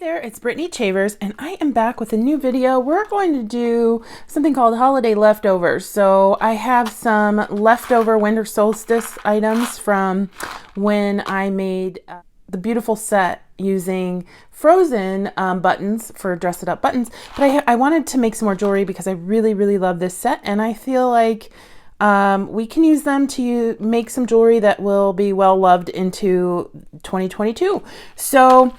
there, it's Brittany Chavers, and I am back with a new video. We're going to do something called holiday leftovers. So I have some leftover winter solstice items from when I made the beautiful set using frozen buttons for dress it up buttons. But I wanted to make some more jewelry because I really love this set, and I feel like we can use them to make some jewelry that will be well loved into 2022. So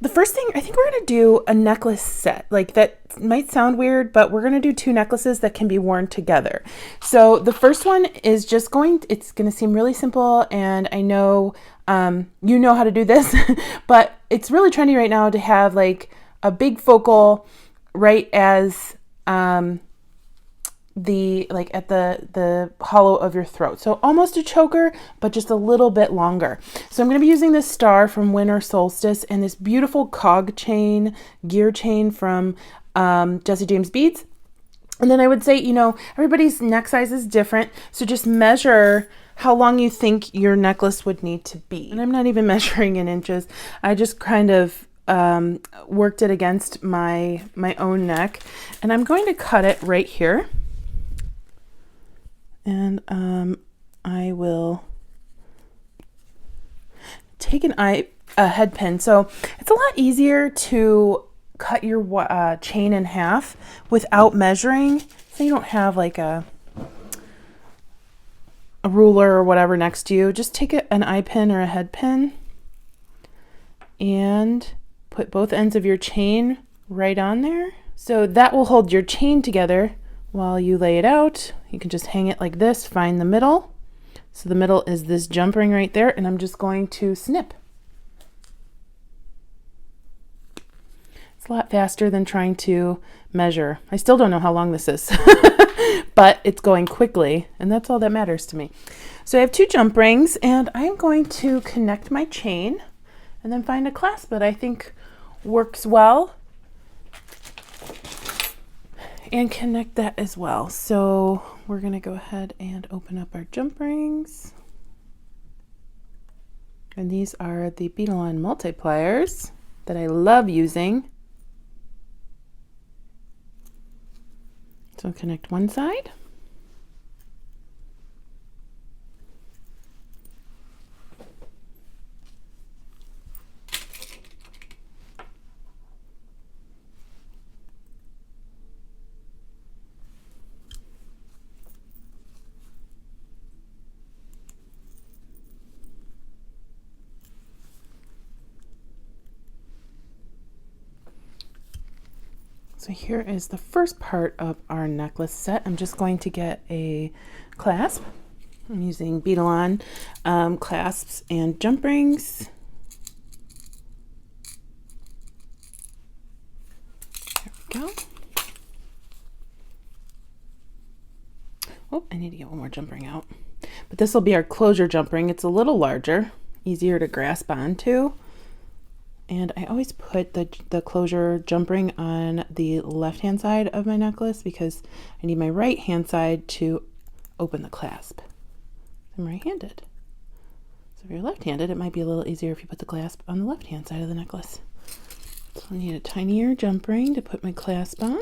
the first thing, I think we're going to do a necklace set. Like, that might sound weird, but we're going to do two necklaces that can be worn together. So the first one is just it's going to seem really simple, and I know you know how to do this, but it's really trendy right now to have like a big focal right as at the hollow of your throat. So almost a choker, but just a little bit longer. So I'm going to be using this star from Winter Solstice and this beautiful cog chain, gear chain from Jesse James Beads. And then I would say, you know, everybody's neck size is different. So just measure how long you think your necklace would need to be. And I'm not even measuring in inches. I just kind of worked it against my own neck. And I'm going to cut it right here. And I will take a head pin. So it's a lot easier to cut your chain in half without measuring, so you don't have like a ruler or whatever next to you. Just take an eye pin or a head pin and put both ends of your chain right on there. So that will hold your chain together while you lay it out. You can just hang it like this, find the middle. So the middle is this jump ring right there, and I'm just going to snip. It's a lot faster than trying to measure. I still don't know how long this is, but it's going quickly, and that's all that matters to me. So I have two jump rings, and I'm going to connect my chain and then find a clasp that I think works well and connect that as well. So we're going to go ahead and open up our jump rings. And these are the Bead multipliers that I love using. So connect one side. So here is the first part of our necklace set. I'm just going to get a clasp. I'm using Bead clasps and jump rings. There we go. Oh, I need to get one more jump ring out. But this will be our closure jump ring. It's a little larger, easier to grasp onto. And I always put the closure jump ring on the left-hand side of my necklace because I need my right-hand side to open the clasp. I'm right-handed. So if you're left-handed, it might be a little easier if you put the clasp on the left-hand side of the necklace. So I need a tinier jump ring to put my clasp on.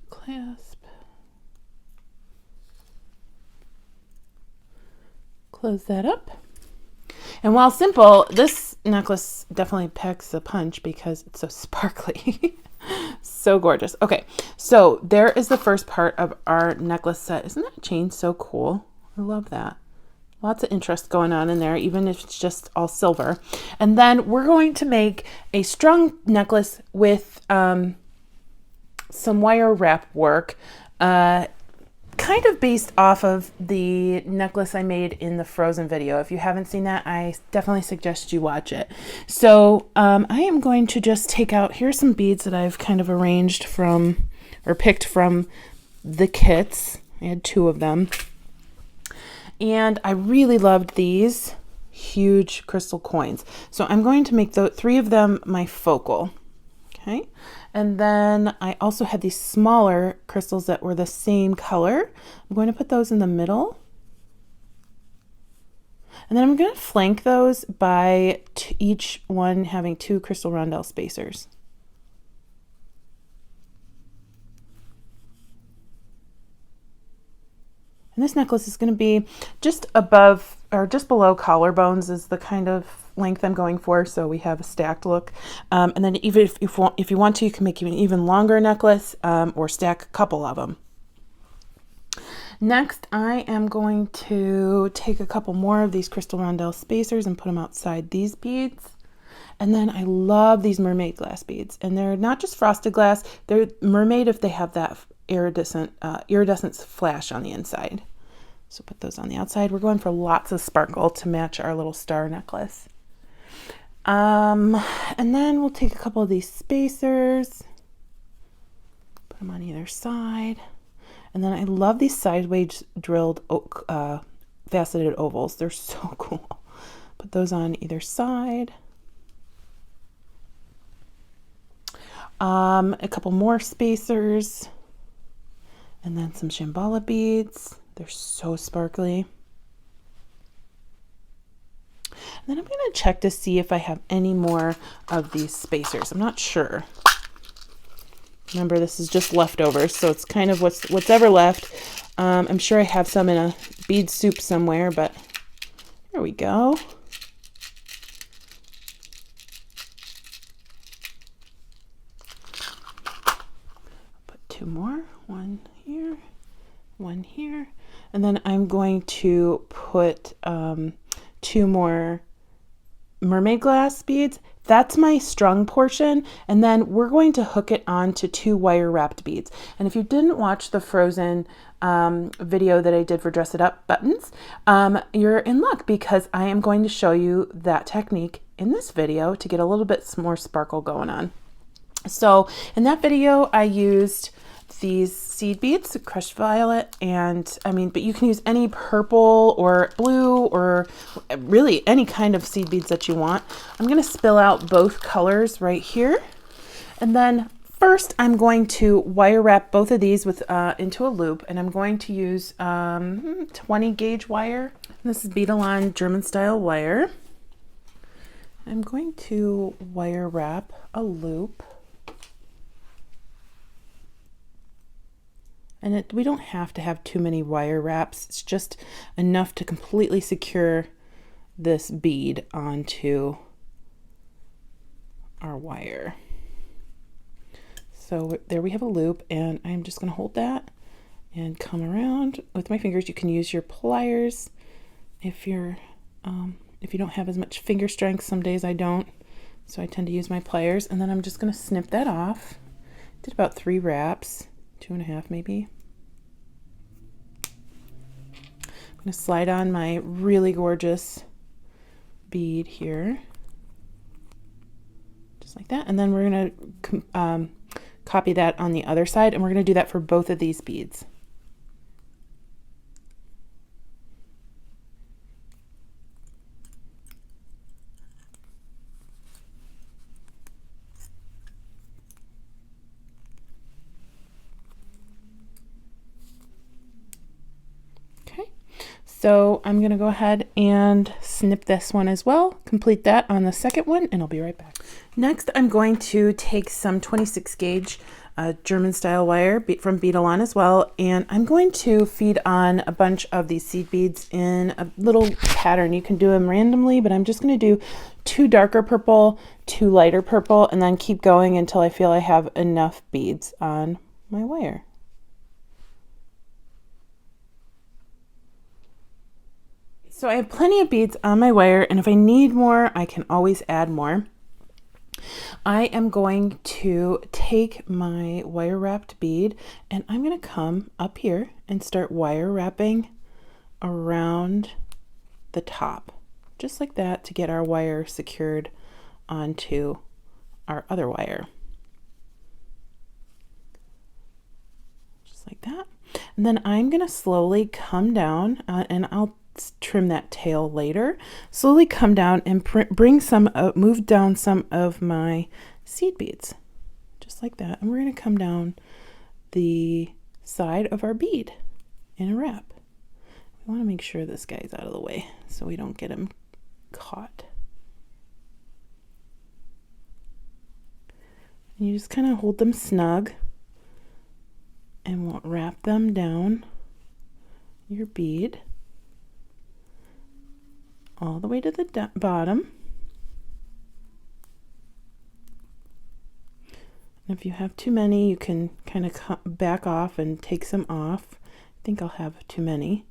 Clasp, close that up, and while simple, this necklace definitely packs a punch because it's so sparkly. So gorgeous. Okay, so there is the first part of our necklace set. Isn't that chain so cool? I love that. Lots of interest going on in there, even if it's just all silver. And then we're going to make a strung necklace with some wire wrap work, kind of based off of the necklace I made in the Frozen video. If you haven't seen that, I definitely suggest you watch it. So I am going to just take out, here's some beads that I've kind of arranged from, or picked from the kits. I had two of them. And I really loved these huge crystal coins. So I'm going to make the 3 of them my focal. Okay, and then I also had these smaller crystals that were the same color. I'm going to put those in the middle. And then I'm going to flank those by each one having 2 crystal rondelle spacers. And this necklace is going to be just above or just below collarbones is the kind of length I'm going for, so we have a stacked look. And then even if you want to, you can make an even longer necklace or stack a couple of them. Next, I am going to take a couple more of these crystal rondelle spacers and put them outside these beads. And then I love these mermaid glass beads, and they're not just frosted glass, they're mermaid if they have that iridescent flash on the inside. So put those on the outside. We're going for lots of sparkle to match our little star necklace. And then we'll take a couple of these spacers, put them on either side. And then I love these sideways drilled faceted ovals. They're so cool. Put those on either side. A couple more spacers. And then some Shambhala beads. They're so sparkly. And then I'm going to check to see if I have any more of these spacers. I'm not sure. Remember, this is just leftovers, so it's kind of what's ever left. I'm sure I have some in a bead soup somewhere, but here we go. Put 2 more, one here, and then I'm going to put 2 more mermaid glass beads. That's my strung portion, and then we're going to hook it onto 2 wire wrapped beads. And if you didn't watch the Frozen video that I did for Dress It Up buttons, you're in luck because I am going to show you that technique in this video to get a little bit more sparkle going on. So in that video, I used these seed beads, crushed violet, and but you can use any purple or blue or really any kind of seed beads that you want. I'm going to spill out both colors right here. And then first I'm going to wire wrap both of these with into a loop, and I'm going to use 20 gauge wire. And this is Bead German style wire. I'm going to wire wrap a loop. And we don't have to have too many wire wraps. It's just enough to completely secure this bead onto our wire. So there we have a loop, and I'm just going to hold that and come around with my fingers. You can use your pliers if you don't have as much finger strength. Some days I don't, so I tend to use my pliers. And then I'm just going to snip that off. Did about 3 wraps. 2.5 maybe. I'm going to slide on my really gorgeous bead here, just like that, and then we're going to copy that on the other side, and we're going to do that for both of these beads. So I'm going to go ahead and snip this one as well, complete that on the second one, and I'll be right back. Next, I'm going to take some 26 gauge German style wire from Bead as well, and I'm going to feed on a bunch of these seed beads in a little pattern. You can do them randomly, but I'm just going to do 2 darker purple, 2 lighter purple, and then keep going until I feel I have enough beads on my wire. So I have plenty of beads on my wire, and if I need more, I can always add more. I am going to take my wire wrapped bead, and I'm going to come up here and start wire wrapping around the top, just like that, to get our wire secured onto our other wire. Just like that. And then I'm going to slowly come down, and I'll trim that tail later. Slowly come down and move down some of my seed beads, just like that. And we're going to come down the side of our bead in a wrap. We want to make sure this guy's out of the way so we don't get him caught. And you just kind of hold them snug and we'll wrap them down your bead all the way to the bottom. And if you have too many, you can kind of back off and take some off. I think I'll have too many.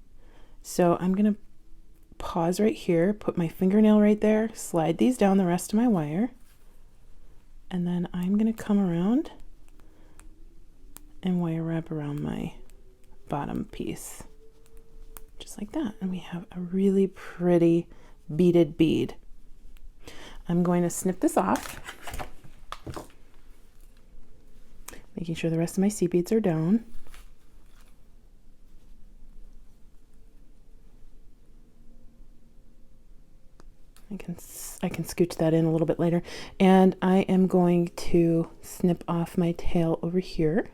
So I'm going to pause right here, put my fingernail right there, slide these down the rest of my wire, and then I'm going to come around and wire wrap around my bottom piece, just like that. And we have a really pretty beaded bead. I'm going to snip this off, making sure the rest of my seed beads are down. I can scooch that in a little bit later. And I am going to snip off my tail over here.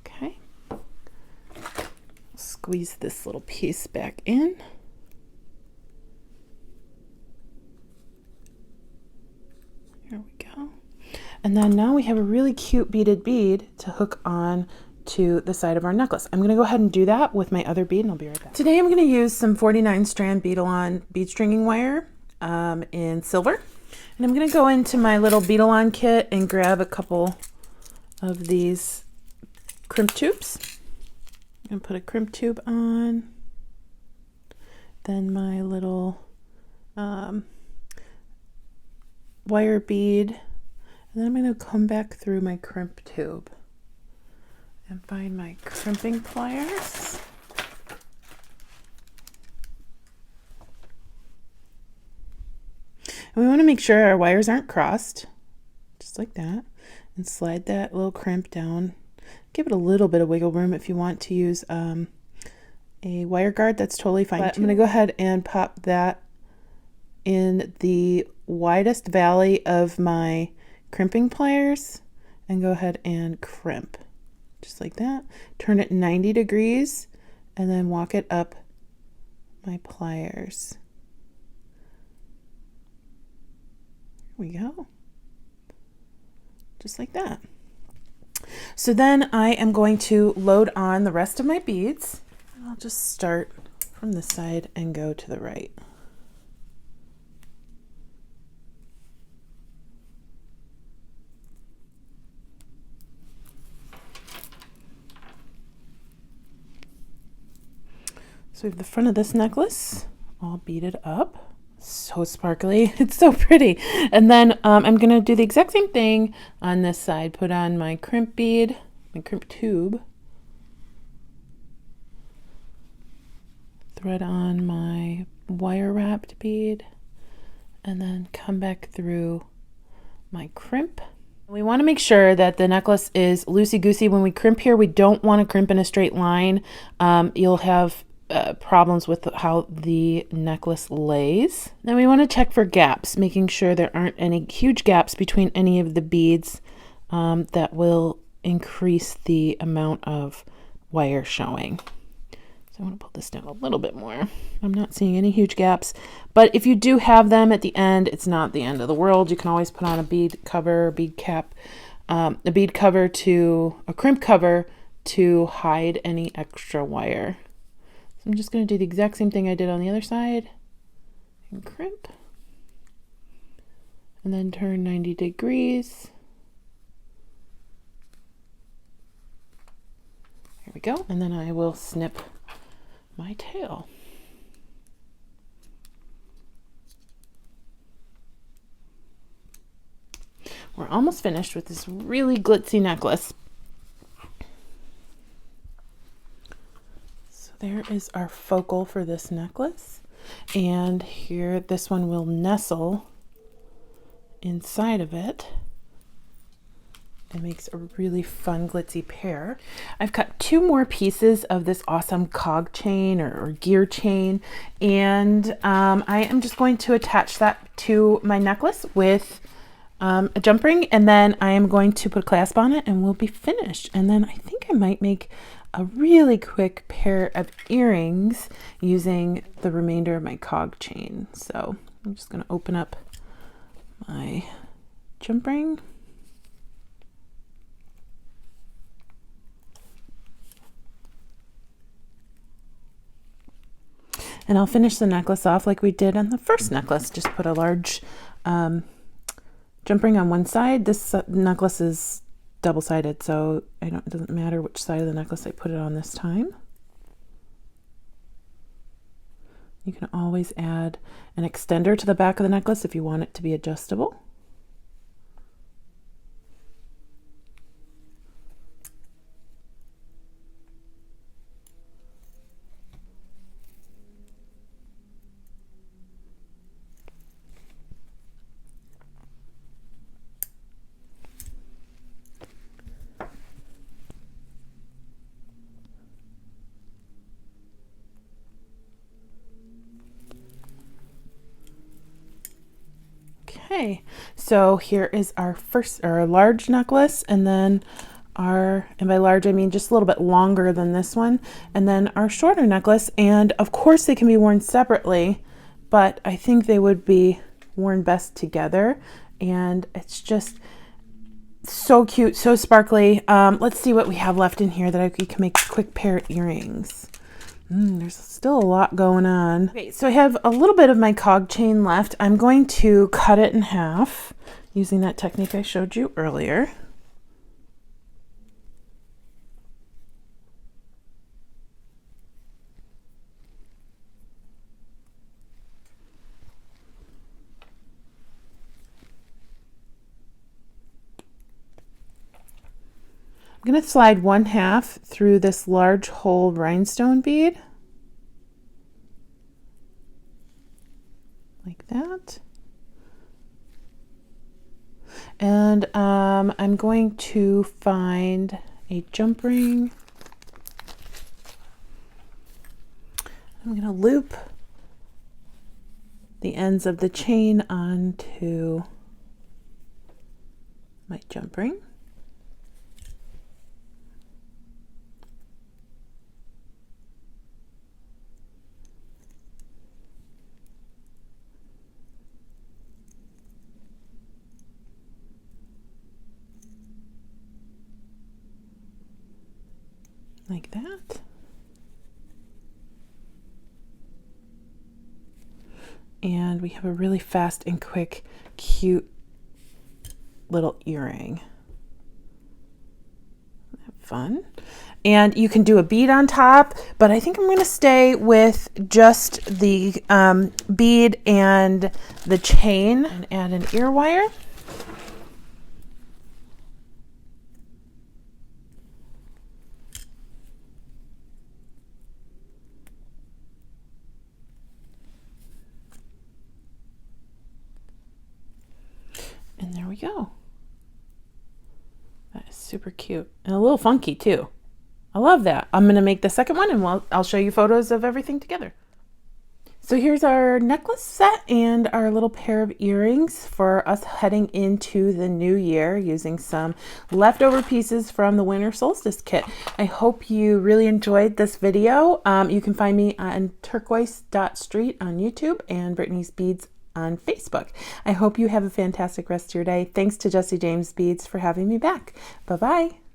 Okay. Squeeze this little piece back in. There we go. And then now we have a really cute beaded bead to hook on to the side of our necklace. I'm going to go ahead and do that with my other bead and I'll be right back. Today I'm going to use some 49 strand Bead-A-Lon bead stringing wire in silver. And I'm going to go into my little Bead-A-Lon kit and grab a couple of these crimp tubes. I'm going to put a crimp tube on, then my little wire bead, and then I'm going to come back through my crimp tube and find my crimping pliers. And we want to make sure our wires aren't crossed, just like that, and slide that little crimp down. Give it a little bit of wiggle room. If you want to use a wire guard, that's totally fine. But I'm going to go ahead and pop that in the widest valley of my crimping pliers and go ahead and crimp. Just like that. Turn it 90 degrees and then walk it up my pliers. There we go. Just like that. So then I am going to load on the rest of my beads. I'll just start from this side and go to the right. So we have the front of this necklace all beaded up. So sparkly. It's so pretty. And then I'm going to do the exact same thing on this side. Put on my crimp bead, my crimp tube. Thread on my wire wrapped bead. And then come back through my crimp. We want to make sure that the necklace is loosey-goosey. When we crimp here, we don't want to crimp in a straight line. You'll have problems with how the necklace lays. Then we want to check for gaps, making sure there aren't any huge gaps between any of the beads that will increase the amount of wire showing. So I want to pull this down a little bit more. I'm not seeing any huge gaps, but if you do have them at the end, it's not the end of the world. You can always put on a bead cover, bead cap, a bead cover to a crimp cover to hide any extra wire. I'm just going to do the exact same thing I did on the other side and crimp and then turn 90 degrees. Here we go. And then I will snip my tail. We're almost finished with this really glitzy necklace. There is our focal for this necklace, and here this one will nestle inside of it It makes a really fun glitzy pair. I've cut 2 more pieces of this awesome cog chain or gear chain, and I am just going to attach that to my necklace with a jump ring, and then I am going to put a clasp on it and we'll be finished. And then I think I might make a really quick pair of earrings using the remainder of my cog chain. So I'm just going to open up my jump ring. And I'll finish the necklace off like we did on the first necklace. Just put a large jump ring on one side. This necklace is double-sided, so it doesn't matter which side of the necklace I put it on this time. You can always add an extender to the back of the necklace if you want it to be adjustable. Okay, so here is our large necklace, and then and by large I mean just a little bit longer than this one, and then our shorter necklace. And of course they can be worn separately, but I think they would be worn best together, and it's just so cute, so sparkly. Let's see what we have left in here that we can make a quick pair of earrings. There's still a lot going on. Okay, so I have a little bit of my cog chain left. I'm going to cut it in half using that technique I showed you earlier. I'm going to slide 1/2 through this large hole rhinestone bead, like that. And I'm going to find a jump ring. I'm going to loop the ends of the chain onto my jump ring. Like that. And we have a really fast and quick, cute little earring. Fun. And you can do a bead on top, but I think I'm going to stay with just the bead and the chain and add an ear wire. And there we go. That is super cute and a little funky too. I love that. I'm going to make the second one, and I'll show you photos of everything together. So here's our necklace set and our little pair of earrings for us heading into the new year using some leftover pieces from the Winter Solstice kit. I hope you really enjoyed this video. You can find me on Turquoise.Street on YouTube and Brittany's Beads on Facebook. I hope you have a fantastic rest of your day. Thanks to Jesse James Beads for having me back. Bye-bye.